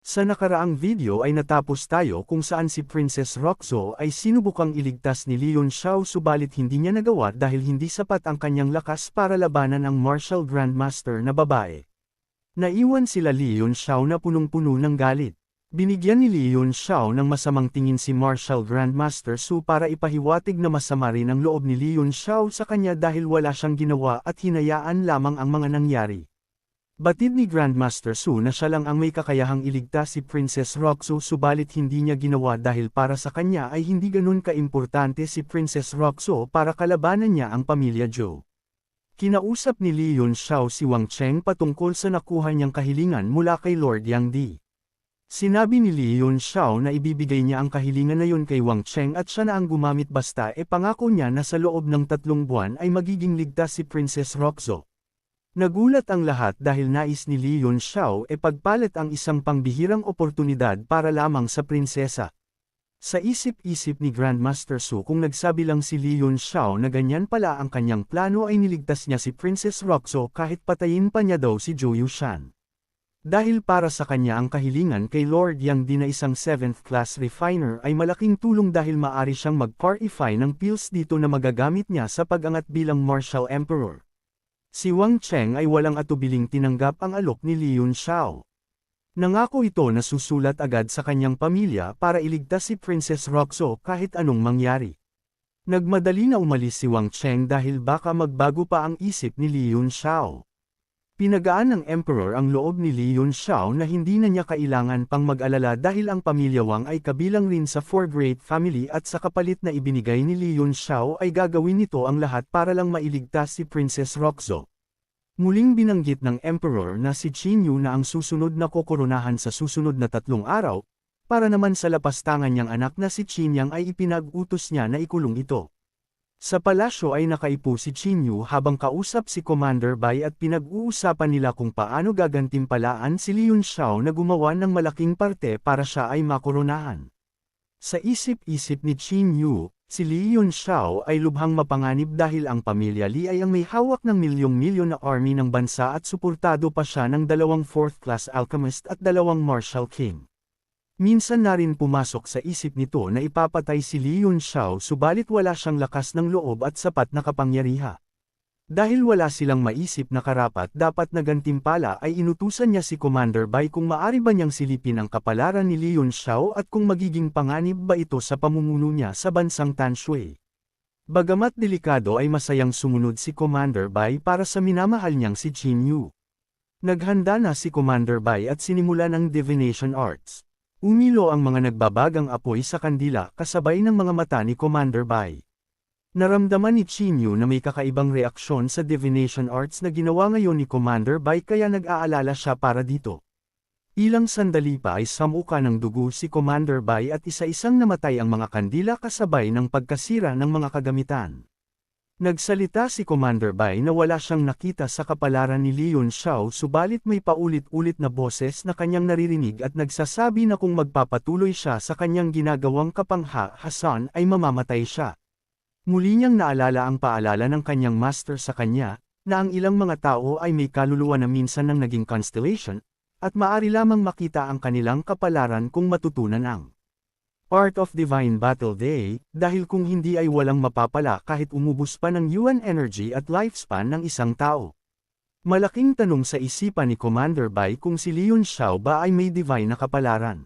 Sa nakaraang video ay natapos tayo kung saan si Princess Roxo ay sinubukang iligtas ni Leon Xiao subalit hindi niya nagawa dahil hindi sapat ang kanyang lakas para labanan ang martial grandmaster na babae. Naiwan sila Leon Xiao na punong-puno ng galit. Binigyan ni Leon Xiao ng masamang tingin si Martial Grandmaster Su para ipahiwatig na masama rin ang loob ni Leon Xiao sa kanya dahil wala siyang ginawa at hinayaan lamang ang mga nangyari. Batid ni Grandmaster Su na siya lang ang may kakayahang iligtas si Princess Roxo subalit hindi niya ginawa dahil para sa kanya ay hindi ganun kaimportante si Princess Roxo para kalabanan niya ang pamilya Zhou. Kinausap ni Leon Xiao si Wang Cheng patungkol sa nakuha niyang kahilingan mula kay Lord Yang Di. Sinabi ni Leon Xiao na ibibigay niya ang kahilingan na yun kay Wang Cheng at siya na ang gumamit basta pangako niya na sa loob ng 3 buwan ay magiging ligtas si Princess Roxo. Nagulat ang lahat dahil nais ni Leon Xiao pagpalit ang isang pangbihirang oportunidad para lamang sa prinsesa. Sa isip-isip ni Grandmaster Su kung nagsabi lang si Leon Xiao na ganyan pala ang kanyang plano ay niligtas niya si Princess Roxo kahit patayin pa niya daw si Zhou Yushan. Dahil para sa kanya ang kahilingan kay Lord Yang Di na isang 7th class refiner ay malaking tulong dahil maari siyang mag-partify ng pills dito na magagamit niya sa pag-angat bilang Martial Emperor. Si Wang Cheng ay walang atubiling tinanggap ang alok ni Leon Xiao. Nangako ito na susulat agad sa kanyang pamilya para iligtas si Princess Roxo kahit anong mangyari. Nagmadali na umalis si Wang Cheng dahil baka magbago pa ang isip ni Leon Xiao. Pinagaan ng Emperor ang loob ni Leon Xiao na hindi na niya kailangan pang mag-alala dahil ang pamilya Wang ay kabilang rin sa 4 Great Family at sa kapalit na ibinigay ni Leon Xiao ay gagawin nito ang lahat para lang mailigtas si Princess Roxo. Muling binanggit ng Emperor na si Qin Yu na ang susunod na kokoronahan sa susunod na 3 araw, para naman sa lapastangan niyang anak na si Qin Yang ay ipinag-utos niya na ikulong ito. Sa palasyo ay nakaipo si Qin Yu habang kausap si Commander Bai at pinag-uusapan nila kung paano gagantimpalaan si Leon Xiao na gumawa ng malaking parte para siya ay makoronahan. Sa isip-isip ni Qin Yu, si Leon Xiao ay lubhang mapanganib dahil ang pamilya Li ay ang may hawak ng milyong-milyon na army ng bansa at suportado pa siya ng 2 4th-class alchemist at 2 martial king. Minsan na rin pumasok sa isip nito na ipapatay si Leon Xiao subalit wala siyang lakas ng loob at sapat na kapangyarihan. Dahil wala silang maisip na karapat dapat na gantimpala ay inutusan niya si Commander Bai kung maari ba niyang silipin ang kapalaran ni Leon Xiao at kung magiging panganib ba ito sa pamumuno niya sa bansang Tanshui. Bagamat delikado ay masayang sumunod si Commander Bai para sa minamahal niyang si Qin Yu. Naghanda na si Commander Bai at sinimulan ang divination arts. Umilo ang mga nagbabagang apoy sa kandila kasabay ng mga mata ni Commander Bai. Naramdaman ni Qin Yu na may kakaibang reaksyon sa divination arts na ginawa ngayon ni Commander Bai kaya nag-aalala siya para dito. Ilang sandali pa ay samuka ng dugo si Commander Bai at isa-isang namatay ang mga kandila kasabay ng pagkasira ng mga kagamitan. Nagsalita si Commander Bai na wala siyang nakita sa kapalaran ni Leon Xiao subalit may paulit-ulit na boses na kanyang naririnig at nagsasabi na kung magpapatuloy siya sa kanyang ginagawang kapangha-hasan ay mamamatay siya. Muli niyang naalala ang paalala ng kanyang master sa kanya, na ang ilang mga tao ay may kaluluwa na minsan ng naging constellation, at maari lamang makita ang kanilang kapalaran kung matutunan ang Part of Divine Battle Day, dahil kung hindi ay walang mapapala kahit umubos pa ng yuan energy at lifespan ng isang tao. Malaking tanong sa isipan ni Commander Bai kung si Leon Xiao ba ay may divine na kapalaran.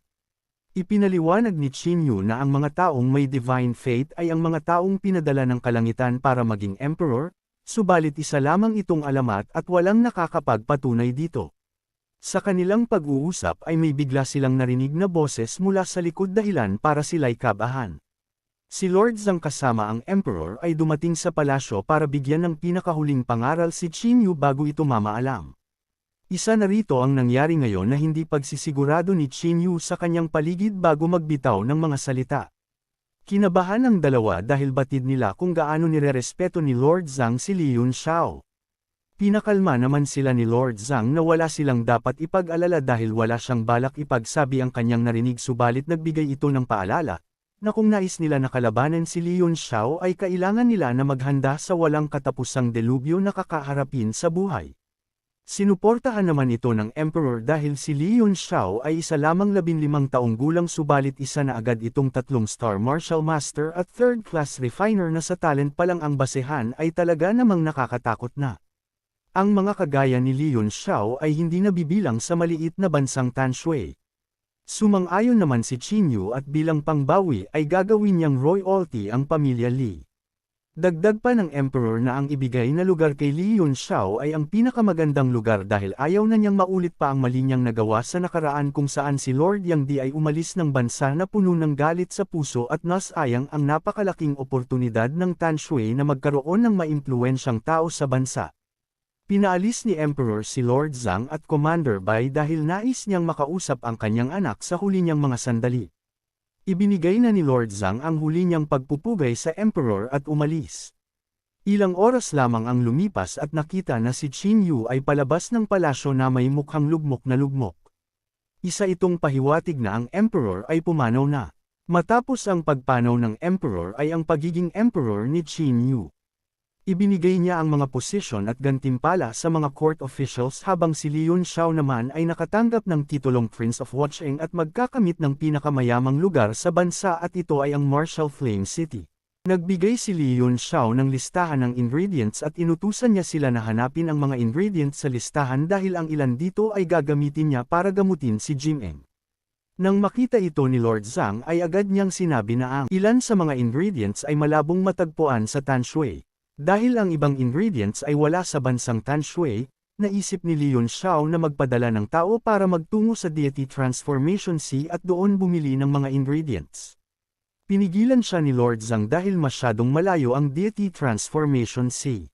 Ipinaliwanag ni Qin Yu na ang mga taong may divine fate ay ang mga taong pinadala ng kalangitan para maging emperor, subalit isa lamang itong alamat at walang nakakapagpatunay dito. Sa kanilang pag-uusap ay may bigla silang narinig na boses mula sa likod dahilan para sila'y kabahan. Si Lord Zhang kasama ang Emperor ay dumating sa palasyo para bigyan ng pinakahuling pangaral si Qin Yu bago ito mamaalam. Isa na rito ang nangyari ngayon na hindi pagsisigurado ni Qin Yu sa kanyang paligid bago magbitaw ng mga salita. Kinabahan ang dalawa dahil batid nila kung gaano nirerespeto ni Lord Zhang si Leon Xiao. Pinakalma naman sila ni Lord Zhang na wala silang dapat ipag-alala dahil wala siyang balak ipagsabi ang kanyang narinig subalit nagbigay ito ng paalala, na kung nais nila na kalabanan si Leon Xiao ay kailangan nila na maghanda sa walang katapusang delubyo na kakaharapin sa buhay. Sinuportahan naman ito ng Emperor dahil si Li Yunxiao ay isa lamang 15 taong gulang subalit isa na agad itong 3-star Martial Master at 3rd-class refiner na sa talent pa lang ang basehan ay talaga namang nakakatakot na. Ang mga kagaya ni Li Yunxiao ay hindi nabibilang sa maliit na bansang Tanshui. Sumang-ayon naman si Qin Yu at bilang pangbawi ay gagawin niyang royalty ang pamilya Li. Dagdag pa ng Emperor na ang ibigay na lugar kay Li Yunxiao ay ang pinakamagandang lugar dahil ayaw na niyang maulit pa ang mali niyang nagawa sa nakaraan kung saan si Lord Yang Di ay umalis ng bansa na puno ng galit sa puso at nasayang ang napakalaking oportunidad ng Tanshui na magkaroon ng maimpluwensyang tao sa bansa. Pinaalis ni Emperor si Lord Zhang at Commander Bai dahil nais niyang makausap ang kanyang anak sa huli niyang mga sandali. Ibinigay na ni Lord Zhang ang huli niyang pagpupugay sa Emperor at umalis. Ilang oras lamang ang lumipas at nakita na si Qin Yu ay palabas ng palasyo na may mukhang lugmok na lugmok. Isa itong pahiwatig na ang Emperor ay pumanaw na. Matapos ang pagpanaw ng Emperor ay ang pagiging Emperor ni Qin Yu. Ibinigay niya ang mga posisyon at gantimpala sa mga court officials habang si Li Yunxiao naman ay nakatanggap ng titulong Prince of Watcheng at magkakamit ng pinakamayamang lugar sa bansa at ito ay ang Martial Flame City. Nagbigay si Li Yunxiao ng listahan ng ingredients at inutusan niya sila na hanapin ang mga ingredients sa listahan dahil ang ilan dito ay gagamitin niya para gamutin si Jim Eng. Nang makita ito ni Lord Zhang ay agad niyang sinabi na ang ilan sa mga ingredients ay malabong matagpuan sa Tanshui. Dahil ang ibang ingredients ay wala sa bansang Tanshui, naisip ni Li Yunxiao na magpadala ng tao para magtungo sa Deity Transformation Sea at doon bumili ng mga ingredients. Pinigilan siya ni Lord Zhang dahil masyadong malayo ang Deity Transformation Sea.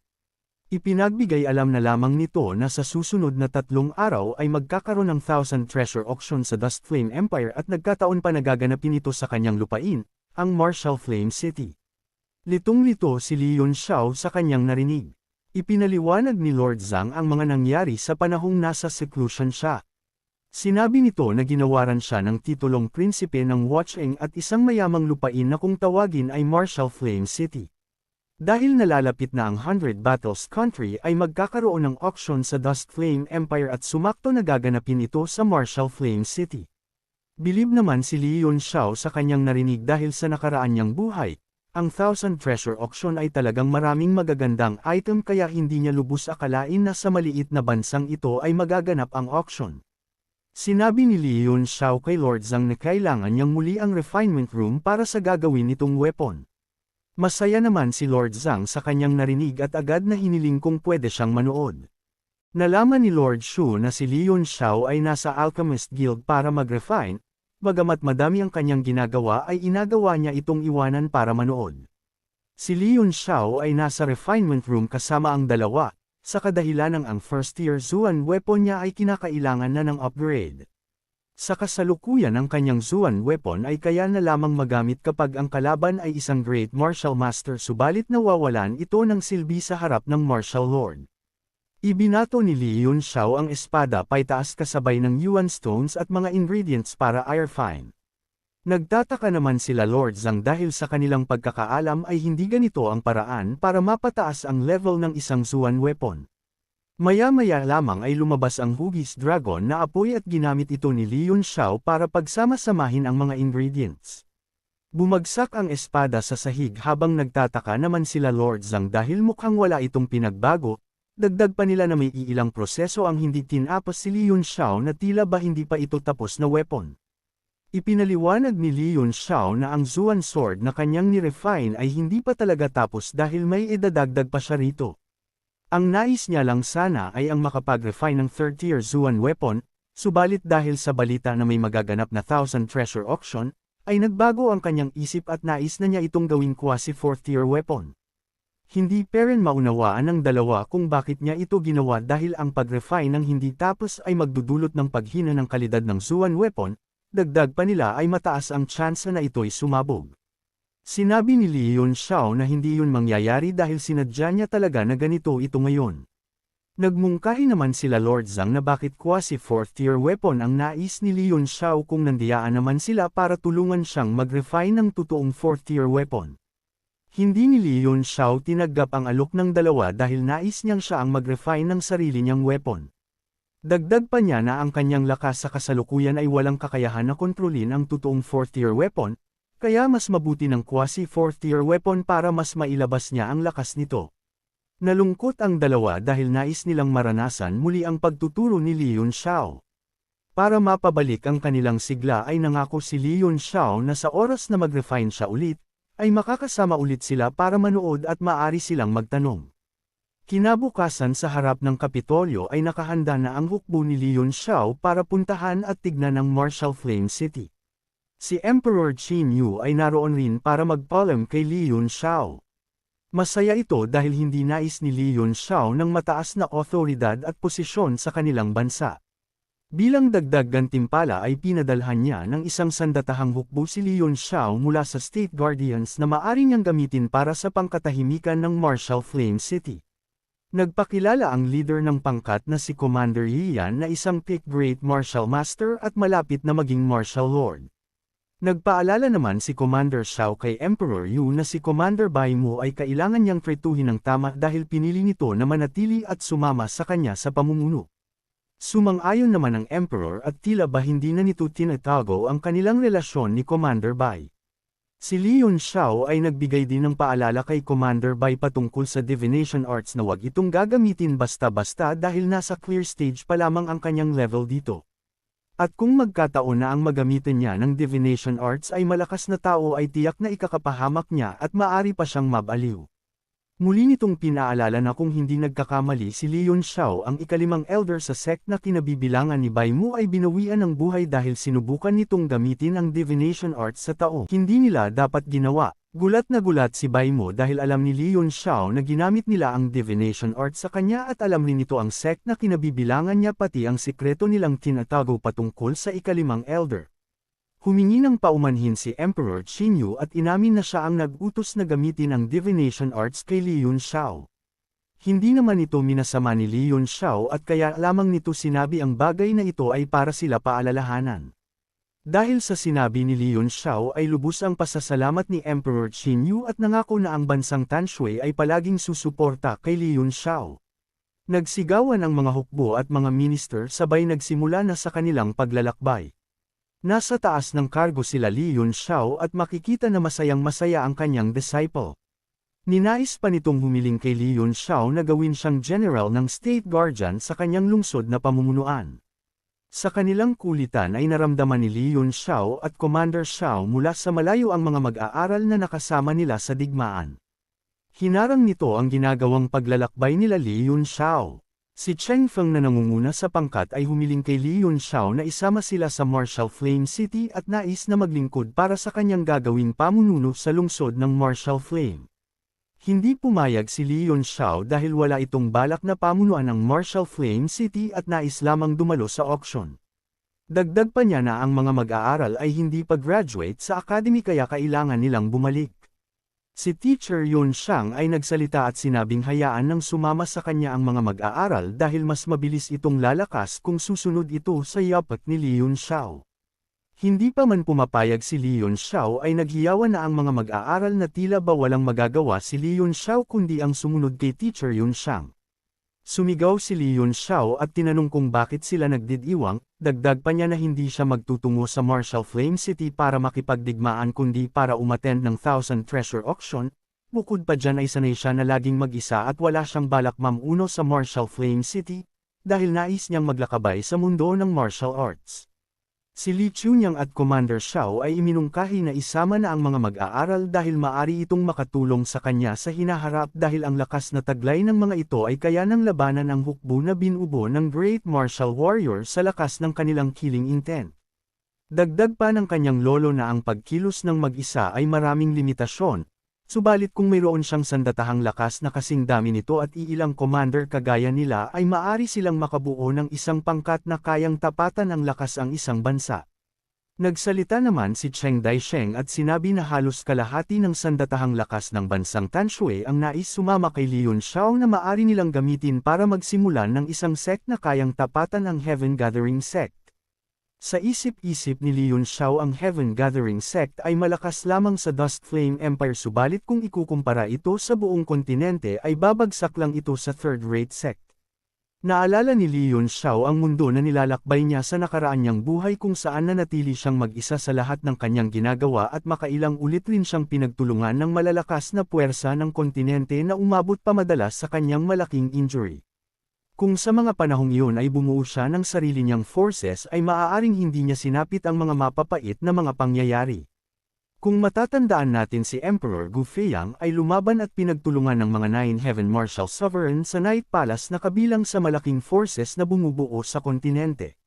Ipinagbigay alam na lamang nito na sa susunod na 3 araw ay magkakaroon ng 1,000 treasure auction sa Dust Flame Empire at nagkataon pa nagaganapin ito sa kanyang lupain, ang Martial Flame City. Litong-lito si Li Yunxiao sa kanyang narinig. Ipinaliwanag ni Lord Zhang ang mga nangyari sa panahong nasa seclusion siya. Sinabi nito na ginawaran siya ng titulong prinsipe ng Watcheng at isang mayamang lupain na kung tawagin ay Martial Flame City. Dahil nalalapit na ang 100 Battles Country ay magkakaroon ng auction sa Dust Flame Empire at sumakto na gaganapin ito sa Martial Flame City. Bilib naman si Li Yunxiao sa kanyang narinig dahil sa nakaraan niyang buhay. Ang 1,000 treasure auction ay talagang maraming magagandang item kaya hindi niya lubos akalain na sa maliit na bansang ito ay magaganap ang auction. Sinabi ni Li Yunxiao kay Lord Zhang na kailangan niyang muli ang refinement room para sa gagawin nitong weapon. Masaya naman si Lord Zhang sa kanyang narinig at agad na hiniling kung pwede siyang manood. Nalaman ni Lord Shu na si Li Yunxiao ay nasa Alchemist Guild para mag-refine. Bagamat madami ang kanyang ginagawa ay inagawa niya itong iwanan para manood. Si Li Yunxiao ay nasa refinement room kasama ang dalawa, sa kadahilan ng ang first-tier Zuan weapon niya ay kinakailangan na ng upgrade. Sa kasalukuyan ang kanyang Zuan weapon ay kaya na lamang magamit kapag ang kalaban ay isang Great Martial Master subalit nawawalan ito ng silbi sa harap ng Martial Lord. Ibinato ni Li Yunxiao ang espada paitaas kasabay ng Yuan Stones at mga ingredients para i-refine. Nagtataka naman sila Lord Zhang dahil sa kanilang pagkakaalam ay hindi ganito ang paraan para mapataas ang level ng isang Zuan weapon. Maya-maya lamang ay lumabas ang Hugis Dragon na apoy at ginamit ito ni Li Yunxiao para pagsama-samahin ang mga ingredients. Bumagsak ang espada sa sahig habang nagtataka naman sila Lord Zhang dahil mukhang wala itong pinagbago. Dagdag pa nila na may iilang proseso ang hindi tinapos si Li Yunxiao na tila ba hindi pa ito tapos na weapon. Ipinaliwanag ni Li Yunxiao na ang Zuan Sword na kanyang ni-refine ay hindi pa talaga tapos dahil may idadagdag pa siya rito. Ang nais niya lang sana ay ang makapag-refine ng 3rd-tier Zuan weapon, subalit dahil sa balita na may magaganap na 1,000 treasure auction, ay nagbago ang kanyang isip at nais na niya itong gawing quasi 4th-tier weapon. Hindi pa rin maunawaan ng dalawa kung bakit niya ito ginawa dahil ang pag-refine ng hindi tapos ay magdudulot ng paghina ng kalidad ng Zuan weapon, dagdag pa nila ay mataas ang tsansa na ito'y sumabog. Sinabi ni Li Yunxiao na hindi yun mangyayari dahil sinadya niya talaga na ganito ito ngayon. Nagmungkahi naman sila Lord Zhang na bakit quasi 4th-tier weapon ang nais ni Li Yunxiao kung nandiyaan naman sila para tulungan siyang mag-refine ng totoong 4th-tier weapon. Hindi ni Li Yunxiao tinagap ang alok ng dalawa dahil nais niyang siya ang mag-refine ng sarili niyang weapon. Dagdag pa niya na ang kanyang lakas sa kasalukuyan ay walang kakayahan na kontrolin ang totoong 4th-tier weapon, kaya mas mabuti ng quasi-4th-tier weapon para mas mailabas niya ang lakas nito. Nalungkot ang dalawa dahil nais nilang maranasan muli ang pagtuturo ni Leon Xiao. Para mapabalik ang kanilang sigla ay nangako si Leon Xiao na sa oras na mag-refine siya ulit, ay makakasama ulit sila para manood at maari silang magtanong. Kinabukasan sa harap ng Kapitolyo ay nakahanda na ang hukbo ni Leon Xiao para puntahan at tignan ang Martial Flame City. Si Emperor Qin Yu ay naroon rin para magpaalam kay Leon Xiao. Masaya ito dahil hindi nais ni Leon Xiao ng mataas na otoridad at posisyon sa kanilang bansa. Bilang dagdag gantimpala ay pinadalhan niya ng isang sandatahang hukbo si Leon Xiao mula sa State Guardians na maaari niyang gamitin para sa pangkatahimikan ng Martial Flame City. Nagpakilala ang leader ng pangkat na si Commander Yiyan na isang pick Great Martial Master at malapit na maging Martial Lord. Nagpaalala naman si Commander Xiao kay Emperor Yu na si Commander Bai Mu ay kailangan niyang tretuhin ng tama dahil pinili nito na manatili at sumama sa kanya sa pamumuno. Sumang-ayon naman ang Emperor at tila ba hindi na nito tinatago ang kanilang relasyon ni Commander Bai. Si Leon Xiao ay nagbigay din ng paalala kay Commander Bai patungkol sa divination arts na wag itong gagamitin basta-basta dahil nasa clear stage pa lamang ang kanyang level dito. At kung magkataon na ang magamitin niya ng divination arts ay malakas na tao ay tiyak na ikakapahamak niya at maari pa siyang mabaliw. Muli nitong pinaalala na kung hindi nagkakamali si Leon Xiao ang ikalimang elder sa sect na kinabibilangan ni Bai Mu ay binawian ng buhay dahil sinubukan nitong gamitin ang divination arts sa taong hindi nila dapat ginawa. Gulat na gulat si Bai Mu dahil alam ni Leon Xiao na ginamit nila ang divination arts sa kanya at alam rin nito ang sect na kinabibilangan niya pati ang sikreto nilang tinatago patungkol sa ikalimang elder. Humingi ng paumanhin si Emperor Qin Yu at inamin na siya ang nag-utos na gamitin ang divination arts kay Leon Xiao. Hindi naman ito minasama ni Leon Xiao at kaya lamang nito sinabi ang bagay na ito ay para sila paalalahanan. Dahil sa sinabi ni Leon Xiao ay lubos ang pasasalamat ni Emperor Qin Yu at nangako na ang bansang Tanshui ay palaging susuporta kay Leon Xiao. Nagsigawan ang mga hukbo at mga minister sabay nagsimula na sa kanilang paglalakbay. Nasa taas ng kargo sila Leon Xiao at makikita na masayang-masaya ang kanyang disciple. Ninais pa nitong humiling kay Leon Xiao na gawin siyang general ng State Guardian sa kanyang lungsod na pamumunuan. Sa kanilang kulitan ay naramdaman ni Leon Xiao at Commander Xiao mula sa malayo ang mga mag-aaral na nakasama nila sa digmaan. Hinarang nito ang ginagawang paglalakbay nila Leon Xiao. Si Cheng Feng na nangunguna sa pangkat ay humiling kay Leon Xiao na isama sila sa Martial Flame City at nais na maglingkod para sa kanyang gagawing pamununo sa lungsod ng Martial Flame. Hindi pumayag si Leon Xiao dahil wala itong balak na pamunuan ng Martial Flame City at nais lamang dumalo sa auction. Dagdag pa niya na ang mga mag-aaral ay hindi pa-graduate sa academy kaya kailangan nilang bumalik. Si Teacher Yun Xiang ay nagsalita at sinabing hayaan nang sumama sa kanya ang mga mag-aaral dahil mas mabilis itong lalakas kung susunod ito sa yapak ni Leon Xiao. Hindi pa man pumapayag si Leon Xiao ay naghiyawan na ang mga mag-aaral na tila ba walang magagawa si Leon Xiao kundi ang sumunod kay Teacher Yun Xiang. Sumigaw si Leon Xiao at tinanong kung bakit sila nagdidiwang, dagdag pa niya na hindi siya magtutungo sa Martial Flame City para makipagdigmaan kundi para umattend ng 1,000 treasure auction, bukod pa dyan ay sanay siya na laging mag-isa at wala siyang balak mamuno sa Martial Flame City, dahil nais niyang maglakabay sa mundo ng martial arts. Si Li Chunyang at Commander Xiao ay iminungkahi na isama na ang mga mag-aaral dahil maari itong makatulong sa kanya sa hinaharap dahil ang lakas na taglay ng mga ito ay kaya ng labanan ang hukbo na binubo ng Great Martial Warrior sa lakas ng kanilang killing intent. Dagdag pa ng kanyang lolo na ang pagkilos ng mag-isa ay maraming limitasyon, subalit kung mayroon siyang sandatahang lakas na kasing dami nito at iilang commander kagaya nila ay maari silang makabuo ng isang pangkat na kayang tapatan ang lakas ang isang bansa. Nagsalita naman si Cheng Daisheng at sinabi na halos kalahati ng sandatahang lakas ng bansang Tanshui ang nais sumama kay Leon Xiao na maari nilang gamitin para magsimulan ng isang sect na kayang tapatan ang Heaven Gathering Sect. Sa isip-isip ni Leon Xiao ang Heaven Gathering Sect ay malakas lamang sa Dust Flame Empire subalit kung ikukumpara ito sa buong kontinente ay babagsak lang ito sa third-rate sect. Naalala ni Leon Xiao ang mundo na nilalakbay niya sa nakaraan niyang buhay kung saan nanatili siyang mag-isa sa lahat ng kanyang ginagawa at makailang ulit rin siyang pinagtulungan ng malalakas na puwersa ng kontinente na umabot pa madalas sa kanyang malaking injury. Kung sa mga panahong iyon ay bumuo siya ng sarili niyang forces ay maaaring hindi niya sinapit ang mga mapapait na mga pangyayari. Kung matatandaan natin si Emperor Gu Feiyang ay lumaban at pinagtulungan ng mga Nine Heaven Martial Sovereign sa Night Palace na kabilang sa malaking forces na bumubuo sa kontinente.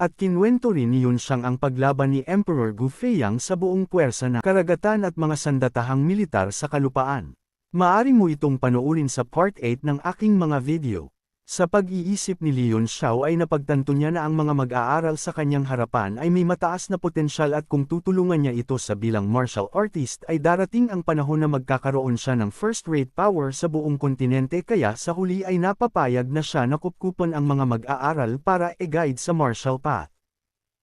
At kinwento rin ni Yun Xiang ang paglaban ni Emperor Gu Feiyang sa buong puwersa ng karagatan at mga sandatahang militar sa kalupaan. Maaari mo itong panoorin sa Part 8 ng aking mga video. Sa pag-iisip ni Leon Xiao ay napagtanto niya na ang mga mag-aaral sa kanyang harapan ay may mataas na potensyal at kung tutulungan niya ito sa bilang martial artist ay darating ang panahon na magkakaroon siya ng first-rate power sa buong kontinente kaya sa huli ay napapayag na siya na kupkupan ang mga mag-aaral para e-guide sa martial path.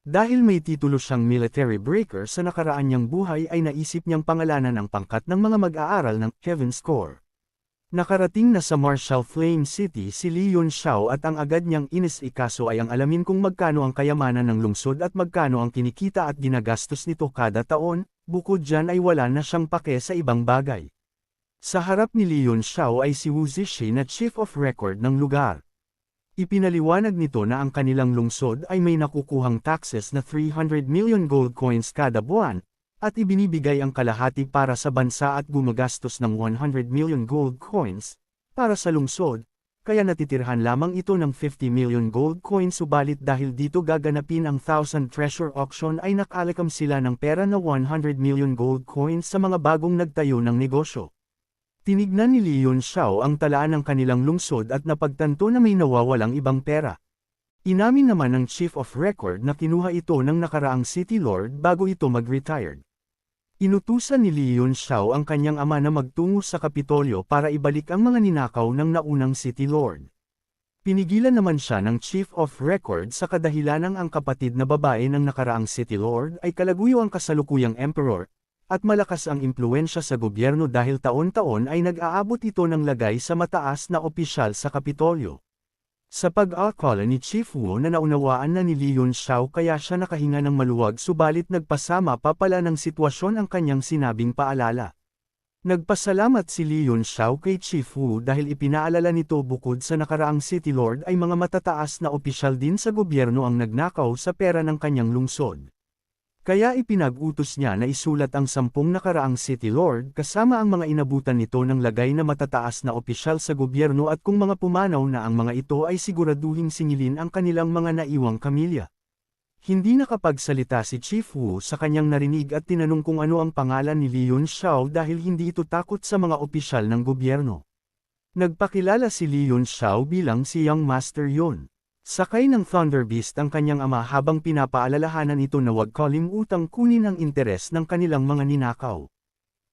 Dahil may titulo siyang military breaker sa nakaraan niyang buhay ay naisip niyang pangalanan ang pangkat ng mga mag-aaral ng Heaven's Core. Nakarating na sa Martial Flame City si Leon Xiao at ang agad niyang inis-ikaso ay ang alamin kung magkano ang kayamanan ng lungsod at magkano ang kinikita at ginagastos nito kada taon, bukod dyan ay wala na siyang pake sa ibang bagay. Sa harap ni Leon Xiao ay si Wu Zixi na Chief of Record ng lugar. Ipinaliwanag nito na ang kanilang lungsod ay may nakukuhang taxes na 300 million gold coins kada buwan, at ibinibigay ang kalahati para sa bansa at gumagastos ng 100 million gold coins para sa lungsod, kaya natitirhan lamang ito ng 50 million gold coins subalit dahil dito gaganapin ang 1,000 treasure auction ay nakalakam sila ng pera na 100 million gold coins sa mga bagong nagtayo ng negosyo. Tinignan ni Leon Xiao ang talaan ng kanilang lungsod at napagtanto na may nawawalang ibang pera. Inamin naman ng Chief of Record na kinuha ito ng nakaraang City Lord bago ito mag-retired. Inutusan ni Leon Xiao ang kanyang ama na magtungo sa Kapitolyo para ibalik ang mga ninakaw ng naunang City Lord. Pinigilan naman siya ng Chief of Record sa kadahilanang ang kapatid na babae ng nakaraang City Lord ay kalaguyo ang kasalukuyang Emperor, at malakas ang impluensya sa gobyerno dahil taon-taon ay nag-aabot ito ng lagay sa mataas na opisyal sa Kapitolyo. Sa pag-akala ni Chief Wu na naunawaan na ni Leon Xiao kaya siya nakahinga ng maluwag subalit nagpasama pa pala ng sitwasyon ang kanyang sinabing paalala. Nagpasalamat si Leon Xiao kay Chief Wu dahil ipinaalala nito bukod sa nakaraang City Lord ay mga matataas na opisyal din sa gobyerno ang nagnakaw sa pera ng kanyang lungsod. Kaya ipinag-utos niya na isulat ang 10 nakaraang City Lord kasama ang mga inabutan nito ng lagay na matataas na opisyal sa gobyerno at kung mga pumanaw na ang mga ito ay siguraduhing singilin ang kanilang mga naiwang kamilya. Hindi nakapagsalita si Chief Wu sa kanyang narinig at tinanong kung ano ang pangalan ni Leon Xiao dahil hindi ito takot sa mga opisyal ng gobyerno. Nagpakilala si Leon Xiao bilang si Young Master Yun. Sakay ng Thunder Beast ang kanyang ama habang pinapaalalahanan ito na huwag kalimutang kunin ang interes ng kanilang mga ninakaw.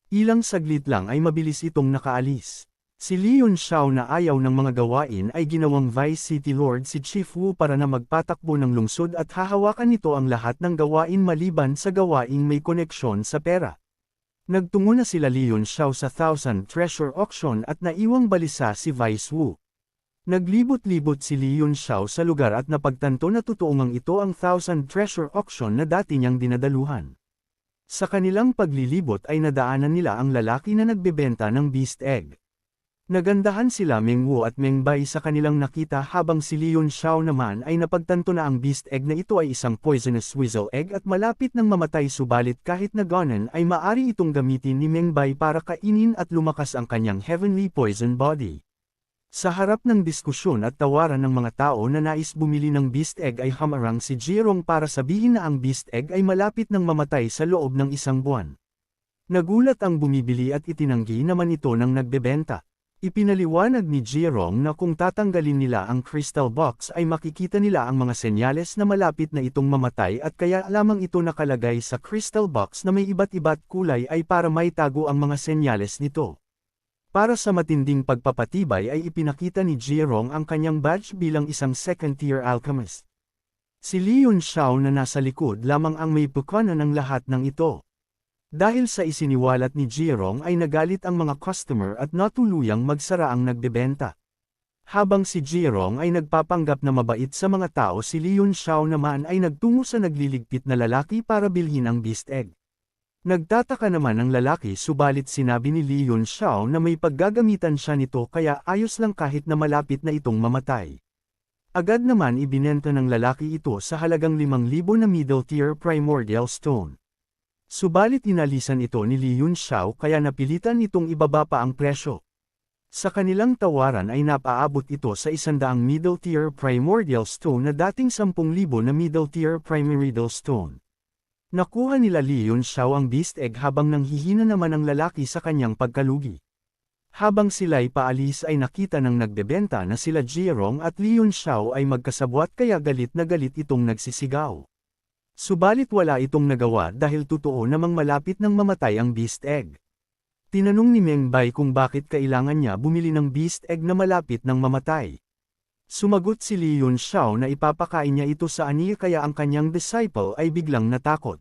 Ilang saglit lang ay mabilis itong nakaalis. Si Leon Xiao na ayaw ng mga gawain ay ginawang Vice City Lord si Chief Wu para na magpatakbo ng lungsod at hahawakan nito ang lahat ng gawain maliban sa gawaing may koneksyon sa pera. Nagtungo na sila Leon Xiao sa 1,000 treasure auction at naiwang balisa si Vice Wu. Naglibot-libot si Leon Xiao sa lugar at napagtanto na totoong ito ang 1,000 treasure auction na dati niyang dinadaluhan. Sa kanilang paglilibot ay nadaanan nila ang lalaki na nagbebenta ng Beast Egg. Nagandahan sila Meng Wu at Meng Bai sa kanilang nakita habang si Leon Xiao naman ay napagtanto na ang Beast Egg na ito ay isang poisonous weasel egg at malapit nang mamatay subalit kahit na ganon ay maari itong gamitin ni Meng Bai para kainin at lumakas ang kanyang heavenly poison body. Sa harap ng diskusyon at tawaran ng mga tao na nais bumili ng Beast Egg ay hamarang si Jirong para sabihin na ang Beast Egg ay malapit nang mamatay sa loob ng 1 buwan. Nagulat ang bumibili at itinanggi naman ito ng nagbebenta. Ipinaliwanag ni Jirong na kung tatanggalin nila ang crystal box ay makikita nila ang mga senyales na malapit na itong mamatay at kaya lamang ito nakalagay sa crystal box na may iba't-iba't kulay ay para maitago ang mga senyales nito. Para sa matinding pagpapatibay ay ipinakita ni Jirong ang kanyang badge bilang isang second-tier alchemist. Si Leon Xiao na nasa likod lamang ang may pukana ng lahat ng ito. Dahil sa isiniwalat ni Jirong ay nagalit ang mga customer at natuluyang magsara ang nagbebenta. Habang si Jirong ay nagpapanggap na mabait sa mga tao, si Leon Xiao naman ay nagtungo sa nagliligpit na lalaki para bilhin ang Beast Egg. Nagtataka naman ang lalaki subalit sinabi ni Leon Xiao na may paggagamitan siya nito kaya ayos lang kahit na malapit na itong mamatay. Agad naman ibinenta ng lalaki ito sa halagang 5,000 na middle tier primordial stone. Subalit inalisan ito ni Leon Xiao kaya napilitan itong ibaba pa ang presyo. Sa kanilang tawaran ay napaabot ito sa 100 middle tier primordial stone na dating 10,000 na middle tier primordial stone. Nakuha nila Leon Xiao ang Beast Egg habang nanghihina naman ang lalaki sa kanyang pagkalugi. Habang sila'y paalis ay nakita ng nagbebenta na sila Jirong at Leon Xiao ay magkasabwat kaya galit na galit itong nagsisigaw. Subalit wala itong nagawa dahil totoo namang malapit nang mamatay ang Beast Egg. Tinanong ni Meng Bai kung bakit kailangan niya bumili ng Beast Egg na malapit nang mamatay. Sumagot si Leon Xiao na ipapakain niya ito sa ani kaya ang kanyang disciple ay biglang natakot.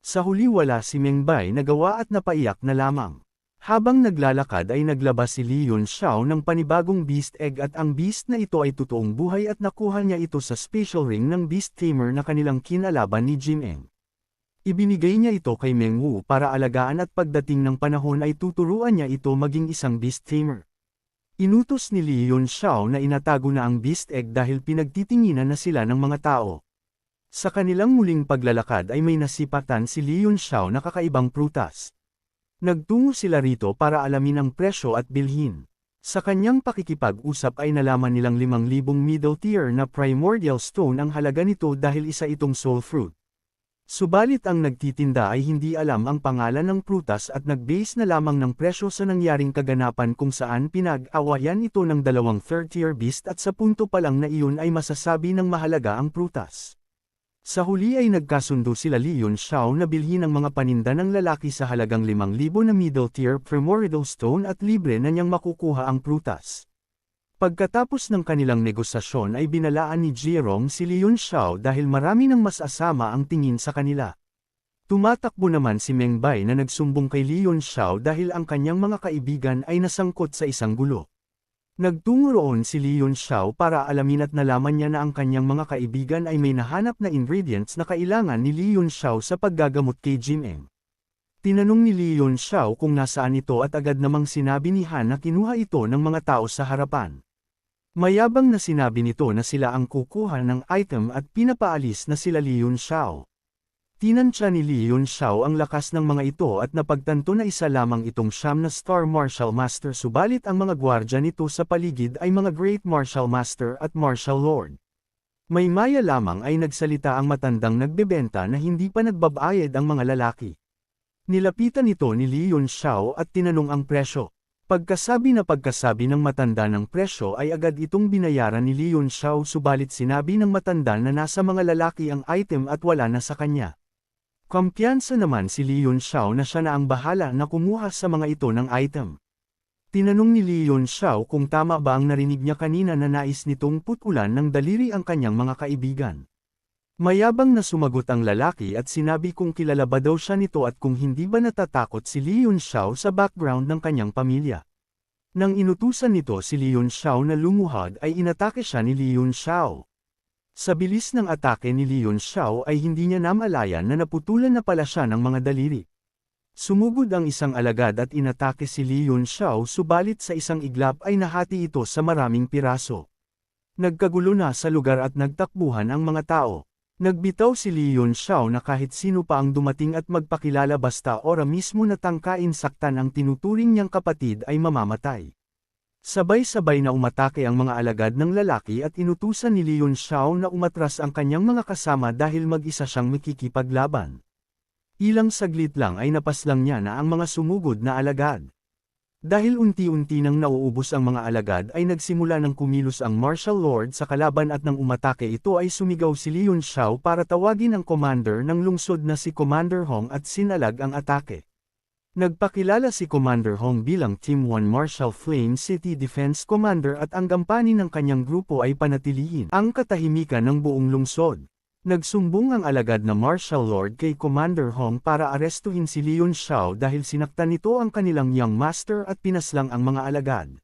Sa huli wala si Meng Bai nagawa at napaiyak na lamang. Habang naglalakad ay naglabas si Leon Xiao ng panibagong Beast Egg at ang beast na ito ay totoong buhay at nakuha niya ito sa special ring ng Beast Tamer na kanilang kinalaban ni Jim Eng. Ibinigay niya ito kay Meng Wu para alagaan at pagdating ng panahon ay tuturuan niya ito maging isang Beast Tamer. Inutos ni Leon Xiao na inatago na ang Beast Egg dahil pinagtitinginan na sila ng mga tao. Sa kanilang muling paglalakad ay may nasipatan si Leon Xiao na kakaibang prutas. Nagtungo sila rito para alamin ang presyo at bilhin. Sa kanyang pakikipag-usap ay nalaman nilang 5,000 middle tier na primordial stone ang halaga nito dahil isa itong soul fruit. Subalit ang nagtitinda ay hindi alam ang pangalan ng prutas at nag-base na lamang ng presyo sa nangyaring kaganapan kung saan pinag-awayan ito ng dalawang third-tier beast at sa punto pa lang na iyon ay masasabi ng mahalaga ang prutas. Sa huli ay nagkasundo sila Leon Xiao na bilhin ang mga paninda ng lalaki sa halagang 5,000 na middle-tier primordial stone at libre na niyang makukuha ang prutas. Pagkatapos ng kanilang negosasyon ay binalaan ni Jirong si Leon Xiao dahil marami ng mas asama ang tingin sa kanila. Tumatakbo naman si Meng Bai na nagsumbong kay Leon Xiao dahil ang kanyang mga kaibigan ay nasangkot sa isang gulo. Nagtungo roon si Leon Xiao para alamin at nalaman niya na ang kanyang mga kaibigan ay may nahanap na ingredients na kailangan ni Leon Xiao sa paggagamot kay Jim Eng. Tinanong ni Leon Xiao kung nasaan ito at agad namang sinabi ni Han na kinuha ito ng mga tao sa harapan. Mayabang na sinabi nito na sila ang kukuha ng item at pinapaalis na sila Leon Xiao. Tinansya ni Leon Xiao ang lakas ng mga ito at napagtanto na isa lamang itong siyam na Star Martial Master subalit ang mga gwardya nito sa paligid ay mga Great Martial Master at Martial Lord. May maya lamang ay nagsalita ang matandang nagbebenta na hindi pa nagbabayad ang mga lalaki. Nilapitan ito ni Leon Xiao at tinanong ang presyo. Pagkasabi ng matanda ng presyo ay agad itong binayaran ni Leon Xiao subalit sinabi ng matanda na nasa mga lalaki ang item at wala na sa kanya. Kumpiyansa naman si Leon Xiao na siya na ang bahala na kumuha sa mga ito ng item. Tinanong ni Leon Xiao kung tama ba ang narinig niya kanina na nais nitong putulan ng daliri ang kanyang mga kaibigan. Mayabang na sumagot ang lalaki at sinabi kung kilala ba daw siya nito at kung hindi ba natatakot si Leon Xiao sa background ng kanyang pamilya. Nang inutusan nito si Leon Xiao na lumuhod ay inatake siya ni Leon Xiao. Sa bilis ng atake ni Leon Xiao ay hindi niya namalayan na naputulan na pala siya ng mga daliri. Sumugod ang isang alagad at inatake si Leon Xiao subalit sa isang iglap ay nahati ito sa maraming piraso. Nagkagulo na sa lugar at nagtakbuhan ang mga tao. Nagbitaw si Leon Xiao na kahit sino pa ang dumating at magpakilala basta ora mismo na tangkain saktan ang tinuturing niyang kapatid ay mamamatay. Sabay-sabay na umatake ang mga alagad ng lalaki at inutusan ni Leon Xiao na umatras ang kanyang mga kasama dahil mag-isa siyang makikipaglaban. Ilang saglit lang ay napaslang niya na ang mga sumugod na alagad. Dahil unti-unti nang nauubos ang mga alagad ay nagsimula ng kumilos ang Martial Lord sa kalaban at nang umatake ito ay sumigaw si Leon Xiao para tawagin ang commander ng lungsod na si Commander Hong at sinalag ang atake. Nagpakilala si Commander Hong bilang Team 1 Martial Flame City Defense Commander at ang gampanin ng kanyang grupo ay panatilihin ang katahimikan ng buong lungsod. Nagsumbong ang alagad na Martial Lord kay Commander Hong para arestuhin si Leon Xiao dahil sinaktan nito ang kanilang young master at pinaslang ang mga alagad.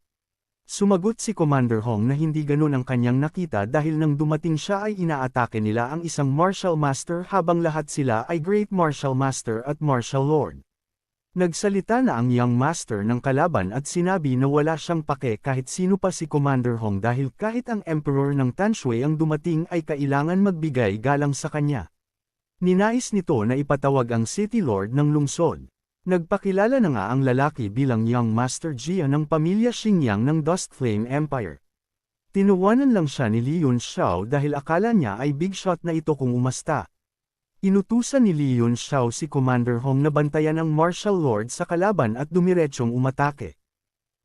Sumagot si Commander Hong na hindi ganun ang kanyang nakita dahil nang dumating siya ay inaatake nila ang isang Martial Master habang lahat sila ay Great Martial Master at Martial Lord. Nagsalita na ang Young Master ng kalaban at sinabi na wala siyang pake kahit sino pa si Commander Hong dahil kahit ang Emperor ng Tanshui ang dumating ay kailangan magbigay galang sa kanya. Ninais nito na ipatawag ang City Lord ng lungsod. Nagpakilala na nga ang lalaki bilang Young Master Jia ng pamilya Xingyang ng Dust Flame Empire. Tinuwanan lang siya ni Li Yunxiao dahil akala niya ay big shot na ito kung umasta. Inutusan ni Li Yunxiao si Commander Hong na bantayan ang Martial Lord sa kalaban at dumiretsong umatake.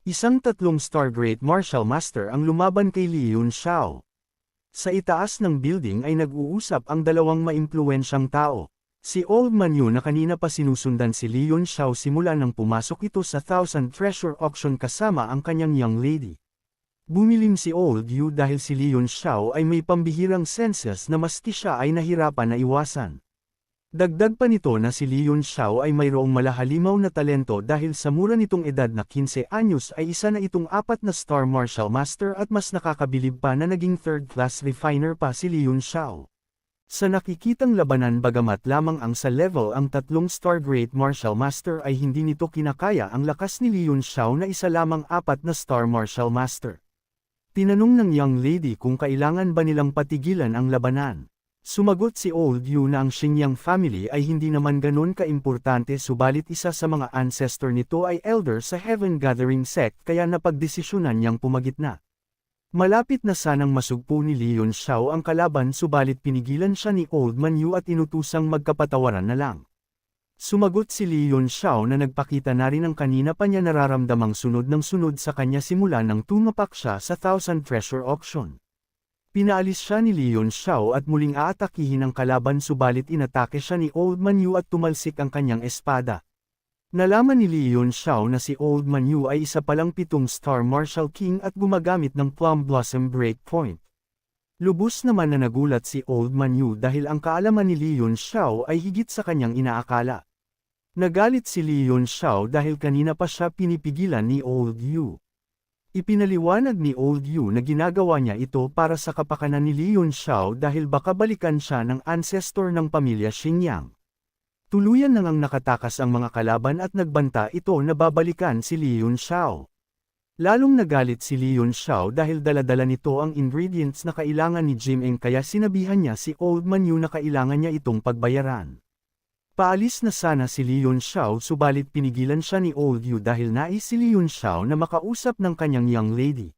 Isang 3-star Great Martial Master ang lumaban kay Li Yunxiao. Sa itaas ng building ay nag-uusap ang dalawang maimpluwensyang tao. Si Old Man Yu na kanina pa sinusundan si Li Yunxiao simula nang pumasok ito sa Thousand Treasure Auction kasama ang kanyang young lady. Bumiling si Old Yu dahil si Li Yunxiao ay may pambihirang senses na maski siya ay nahirapan na iwasan. Dagdag pa nito na si Li Yunxiao ay mayroong malahalimaw na talento dahil sa mura nitong edad na 15 anyos ay isa na itong 4-star Martial Master at mas nakakabilib pa na naging 3rd-class refiner pa si Li Yunxiao. Sa nakikitang labanan bagamat lamang ang sa level ang 3-star Great Martial Master ay hindi nito kinakaya ang lakas ni Li Yunxiao na isa lamang 4-star Martial Master. Tinanong ng young lady kung kailangan ba nilang patigilan ang labanan. Sumagot si Old Yu na ang Xingyang family ay hindi naman ganon kaimportante subalit isa sa mga ancestor nito ay elder sa Heaven Gathering sect kaya napagdesisyonan niyang pumagitna. Malapit na sanang masugpo ni Li Yunxiao ang kalaban subalit pinigilan siya ni Old Man Yu at inutusang magkapatawaran na lang. Sumagot si Li Yunxiao na nagpakita na rin ang kanina pa niya nararamdamang sunod ng sunod sa kanya simula nang tumapak siya sa Thousand Treasure Auction. Pinaalis siya ni Li Yunxiao at muling aatakihin ang kalaban subalit inatake siya ni Old Man Yu at tumalsik ang kanyang espada. Nalaman ni Li Yunxiao na si Old Man Yu ay isa palang 7-star Martial King at gumagamit ng Plum Blossom Breakpoint. Lubos naman na nagulat si Old Man Yu dahil ang kaalaman ni Li Yunxiao ay higit sa kanyang inaakala. Nagalit si Li Yunxiao dahil kanina pa siya pinipigilan ni Old Yu. Ipinaliwanag ni Old Yu na ginagawa niya ito para sa kapakanan ni Li Yunxiao dahil baka balikan siya ng ancestor ng pamilya Xingyang. Tuluyan nang nakatakas ang mga kalaban at nagbanta ito na babalikan si Li Yunxiao. Lalong nagalit si Li Yunxiao dahil dala-dala nito ang ingredients na kailangan ni Jim Eng kaya sinabihan niya si Old Man Yu na kailangan niya itong pagbayaran. Paalis na sana si Li Yunxiao subalit pinigilan siya ni Old Yu dahil nais si Li Yunxiao na makausap ng kanyang young lady.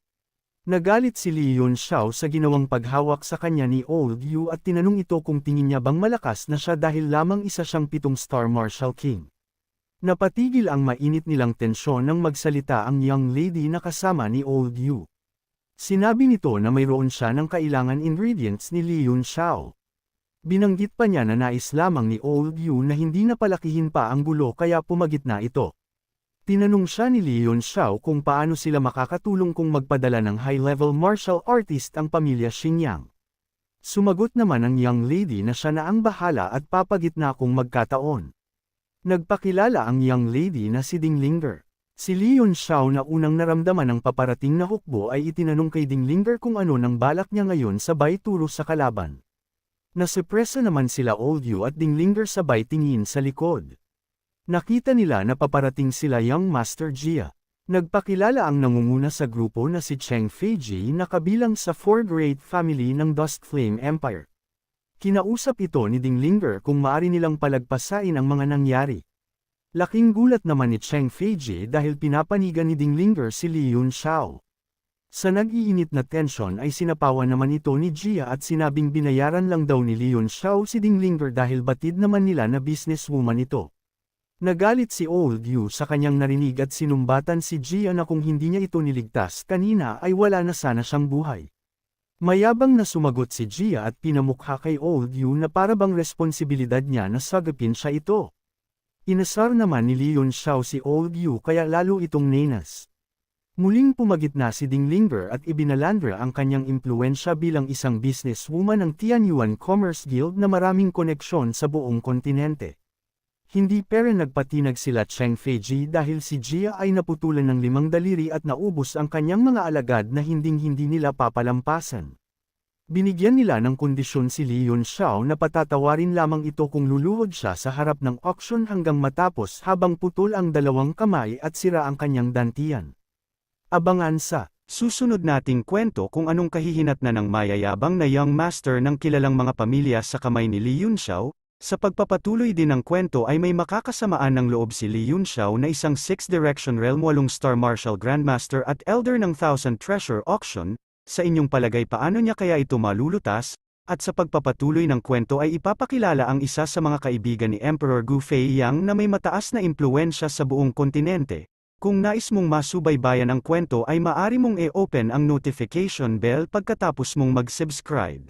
Nagalit si Li Yunxiao sa ginawang paghawak sa kanya ni Old Yu at tinanong ito kung tingin niya bang malakas na siya dahil lamang isa siyang 7-star Martial King. Napatigil ang mainit nilang tensyon nang magsalita ang young lady na kasama ni Old Yu. Sinabi nito na mayroon siya ng kailangan ingredients ni Li Yunxiao. Binanggit pa niya na nais lamang ni Old Yu na hindi napalakihin pa ang gulo kaya pumagitna ito. Tinanong siya ni Li Yunxiao kung paano sila makakatulong kung magpadala ng high-level martial artist ang pamilya Xingyang. Sumagot naman ang young lady na siya na ang bahala at papagitna kung magkataon. Nagpakilala ang young lady na si Dinglinger. Si Li Yunxiao na unang naramdaman ng paparating na hukbo ay itinanong kay Dinglinger kung ano nang balak niya ngayon sabay turo sa kalaban. Nasupresa naman sila Old Yu at Dinglinger sabay tingin sa likod. Nakita nila na paparating sila Young Master Jia. Nagpakilala ang nangunguna sa grupo na si Cheng Feiji na kabilang sa 4 Great Family ng Dust Flame Empire. Kinausap ito ni Dinglinger kung maaari nilang palagpasain ang mga nangyari. Laking gulat naman ni Cheng Feiji dahil pinapanigan ni Dinglinger si Li Yunxiao. Sa nag-iinit na tensyon ay sinapawan naman ito ni Jia at sinabing binayaran lang daw ni Li Yunxiao si Dinglinger dahil batid naman nila na businesswoman ito. Nagalit si Old Yu sa kanyang narinig at sinumbatan si Jia na kung hindi niya ito niligtas kanina ay wala na sana siyang buhay. Mayabang na sumagot si Jia at pinamukha kay Old Yu na para bang responsibilidad niya na sagapin siya ito. Inasar naman ni Li Yunxiao si Old Yu kaya lalo itong nenas. Muling pumagitna si Dinglinger at ibinalandra ang kanyang impluensya bilang isang businesswoman ng Tianyuan Commerce Guild na maraming koneksyon sa buong kontinente. Hindi pero nagpatinag sila Cheng Feiji dahil si Jia ay naputulan ng 5 daliri at naubos ang kanyang mga alagad na hinding-hindi nila papalampasan. Binigyan nila ng kondisyon si Li Yunxiao na patatawarin lamang ito kung luluhod siya sa harap ng auction hanggang matapos habang putol ang 2 kamay at sira ang kanyang dantian. Abangan sa susunod nating kwento kung anong kahihinatnan ng mayayabang na young master ng kilalang mga pamilya sa kamay ni Li Yunxiao. Sa pagpapatuloy din ng kwento ay may makakasamaan ng loob si Li Yunxiao na isang 6 Direction Realm 8-star Martial Grandmaster at Elder ng 1000 Treasure Auction. Sa inyong palagay paano niya kaya ito malulutas? At sa pagpapatuloy ng kwento ay ipapakilala ang isa sa mga kaibigan ni Emperor Gu Feiyang na may mataas na impluwensya sa buong kontinente. Kung nais mong masubaybayan ang kwento ay maaari mong i-open ang notification bell pagkatapos mong mag-subscribe.